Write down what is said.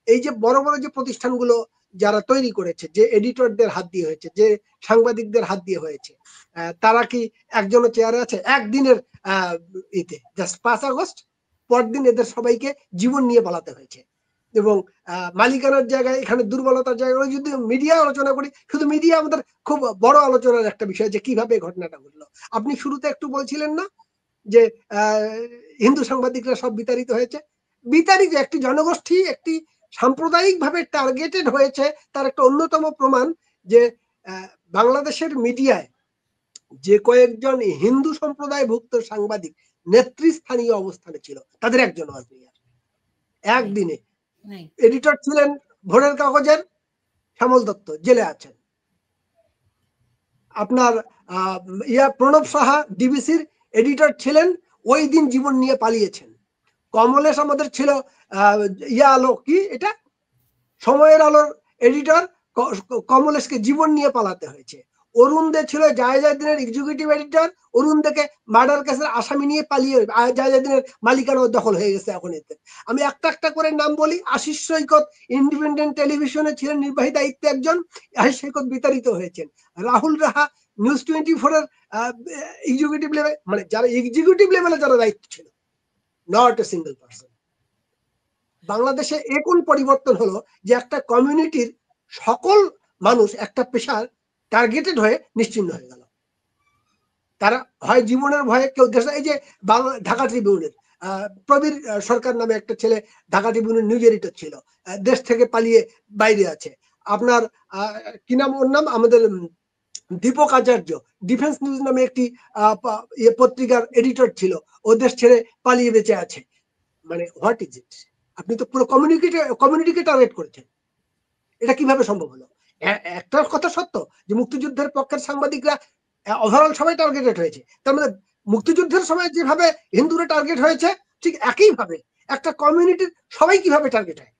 এই যে বড় বড় যে প্রতিষ্ঠানগুলো যারা তৈরি করেছে, যে এডিটরদের হাত দিয়ে হয়েছে, যে সাংবাদিকদের হাত দিয়ে হয়েছে, তারা কি একজনও চেয়ারে আছে? একদিনের ইতে জাস্ট 5 আগস্ট পরদিন এদের সবাইকে জীবন নিয়ে পালাতে হয়েছে। এবং মালিকানার জায়গায়, এখানে দুর্বলতার জায়গায় যদি মিডিয়া আলোচনা করি, শুধু মিডিয়া আমাদের খুব বড় আলোচনার একটা বিষয় যে কিভাবে ঘটনাটা ঘটলো। আপনি শুরুতে একটু বলছিলেন না যে হিন্দু সাংবাদিকরা সব বিতাড়িত হয়েছে? বিতাড়িত একটি জনগোষ্ঠী, একটি সাম্প্রদায়িক ভাবে টার্গেটেড হয়েছে, তার একটা অন্যতম প্রমাণ যে বাংলাদেশের মিডিয়ায় যে কয়েকজন হিন্দু সম্প্রদায়ভুক্ত সাংবাদিক নেতৃস্থানীয় অবস্থানে ছিল, তাদের একজনও আসবে একদিনে। এডিটর ছিলেন ভোরের কাগজের শ্যামল দত্ত, জেলে আছেন। আপনার প্রণব সাহা ডিবিসির এডিটর ছিলেন, ওই দিন জীবন নিয়ে পালিয়েছেন। কমলেশ আমাদের ছিল আলো, কি এটা, সময়ের আলোর এডিটর, কমলেশকে জীবন নিয়ে পালাতে হয়েছে। অরুণ দে ছিল জায়েজাদিনের এক্সিকিউটিভ এডিটর, অরুণ দেকে মার্ডার কেসের আসামি নিয়ে পালিয়ে জায়েজাদিনের মালিকানা দখল হয়ে গেছে এখন এতে। আমি একটা একটা করে নাম বলি। আশিস সৈকত ইন্ডিপেন্ডেন্ট টেলিভিশনে ছিলেন নির্বাহী দায়িত্বে একজন, আশিস সৈকত বিতাড়িত হয়েছেন। রাহুল রাহা নিউজ 24 এর এক্সিকিউটিভ লেভেল, মানে যারা এক্সিকিউটিভ লেভেলে যারা দায়িত্ব ছিল, নট এ সিঙ্গেল পারসন। বাংলাদেশে এখন পরিবর্তন হলো যে একটা কমিউনিটির সকল মানুষ একটা পেশার টার্গেটেড হয়ে নিশ্চিহ্ন হয়ে গেল। তারা হয় জীবনের ভয়ে, কেউ এই যে ঢাকা ট্রিবিউনের প্রবীর সরকার নামে একটা ছেলে ঢাকা ট্রিবিউনের নিউজ এডিটর ছিল, দেশ থেকে পালিয়ে বাইরে আছে। আপনার কি নাম, ওর নাম, আমাদের দীপক আচার্য ডিফেন্স নিউজ নামে একটি পত্রিকার এডিটর ছিল, ও দেশ ছেড়ে পালিয়ে বেঁচে আছে। মানে হোয়াট ইজ ইট? আপনি তো পুরো কমিউনিটিকে টার্গেট করেছেন। এটা কিভাবে সম্ভব হলো? একটা কথা সত্য যে মুক্তিযুদ্ধের পক্ষের সাংবাদিকরা ওভারঅল সবাই টার্গেটেড হয়েছে। তার মানে মুক্তিযুদ্ধের সময় যেভাবে হিন্দুরা টার্গেট হয়েছে, ঠিক একইভাবে একটা কমিউনিটির সবাই কিভাবে টার্গেট হয়?